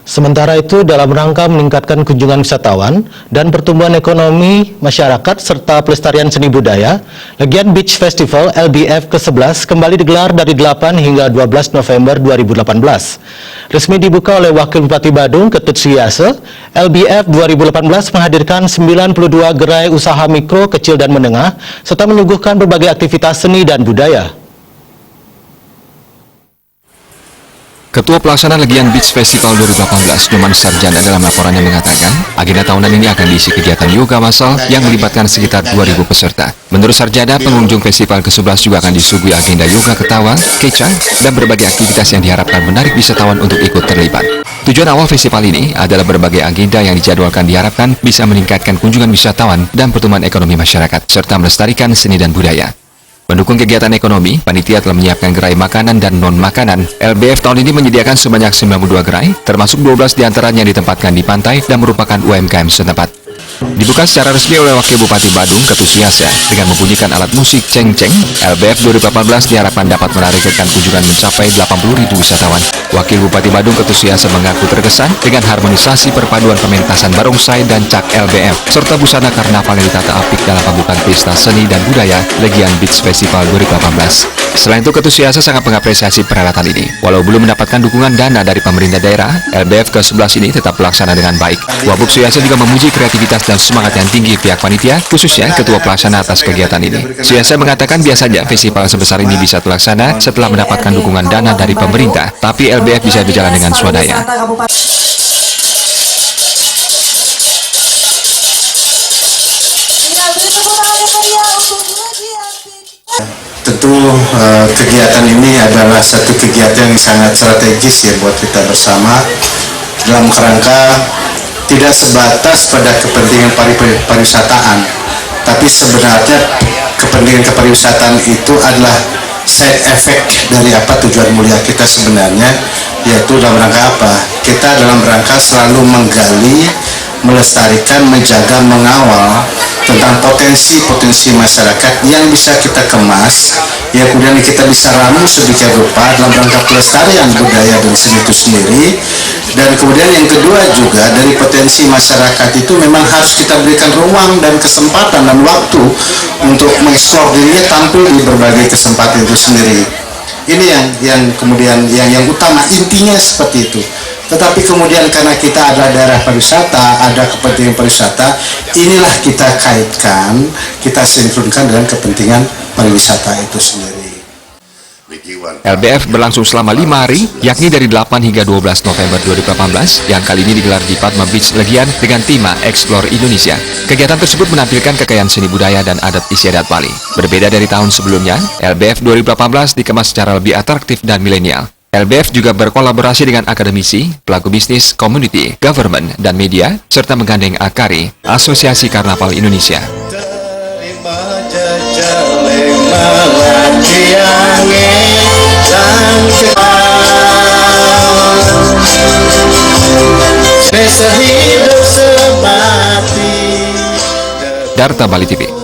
Sementara itu, dalam rangka meningkatkan kunjungan wisatawan dan pertumbuhan ekonomi masyarakat serta pelestarian seni budaya, Legian Beach Festival LBF ke-11 kembali digelar dari 8 hingga 12 November 2018. Resmi dibuka oleh Wakil Bupati Badung, Ketut Suyase, LBF 2018 menghadirkan 92 gerai usaha mikro, kecil, dan menengah, serta menyuguhkan berbagai aktivitas seni dan budaya. Ketua Pelaksana Legian Beach Festival 2018, Nyoman Sarjana, dalam laporannya mengatakan, agenda tahunan ini akan diisi kegiatan yoga massal yang melibatkan sekitar 2.000 peserta. Menurut Sarjana, pengunjung festival ke-11 juga akan disuguhi agenda yoga ketawa, kecang, dan berbagai aktivitas yang diharapkan menarik wisatawan untuk ikut terlibat. Tujuan awal festival ini adalah berbagai agenda yang dijadwalkan diharapkan bisa meningkatkan kunjungan wisatawan dan pertumbuhan ekonomi masyarakat, serta melestarikan seni dan budaya. Mendukung kegiatan ekonomi, panitia telah menyiapkan gerai makanan dan non-makanan. LBF tahun ini menyediakan sebanyak 92 gerai, termasuk 12 diantaranya yang ditempatkan di pantai dan merupakan UMKM setempat. Dibuka secara resmi oleh Wakil Bupati Badung, Ketut Suyase, dengan membunyikan alat musik ceng-ceng. LBF 2018 diharapkan dapat menarikkan kunjungan mencapai 80.000 wisatawan. Wakil Bupati Badung, Ketut Suyase, mengaku terkesan dengan harmonisasi perpaduan pementasan barongsai dan cak LBF, serta busana karnaval yang ditata apik dalam pembukaan pesta seni dan budaya Legian Beach Festival 2018. Selain itu, Ketut Suyase sangat mengapresiasi perhelatan ini. Walau belum mendapatkan dukungan dana dari pemerintah daerah, LBF ke-11 ini tetap pelaksana dengan baik. Wabuk Suyase juga memuji kreativitas dan semangat yang tinggi pihak panitia, khususnya Ketua Pelaksana atas kegiatan ini. Suyase mengatakan biasanya festival sebesar ini bisa terlaksana setelah mendapatkan dukungan dana dari pemerintah, tapi LBF bisa berjalan dengan swadaya. Tentu kegiatan ini adalah satu kegiatan yang sangat strategis ya buat kita bersama dalam kerangka tidak sebatas pada kepentingan pariwisataan, tapi sebenarnya kepentingan kepariwisataan itu adalah side effect dari apa tujuan mulia kita sebenarnya, yaitu dalam rangka apa? Kita dalam rangka selalu menggali, melestarikan, menjaga, mengawal tentang potensi-potensi masyarakat yang bisa kita kemas, yang kemudian kita bisa ramu sedemikian rupa dalam rangka pelestarian budaya dan seni itu sendiri. Dan kemudian yang kedua juga, dari potensi masyarakat itu memang harus kita berikan ruang dan kesempatan dan waktu untuk mengeksplor dirinya tampil di berbagai kesempatan itu sendiri. Ini yang kemudian yang utama, intinya seperti itu. Tetapi kemudian karena kita adalah daerah pariwisata, ada kepentingan pariwisata, inilah kita kaitkan, kita sinkronkan dengan kepentingan pariwisata itu sendiri. LBF berlangsung selama 5 hari, yakni dari 8 hingga 12 November 2018, yang kali ini digelar di Padma Beach Legian dengan tema Explore Indonesia. Kegiatan tersebut menampilkan kekayaan seni budaya dan adat istiadat Bali. Berbeda dari tahun sebelumnya, LBF 2018 dikemas secara lebih atraktif dan milenial. LBF juga berkolaborasi dengan akademisi, pelaku bisnis, community, government, dan media, serta menggandeng AKARI, Asosiasi Karnaval Indonesia. Darta Bali TV.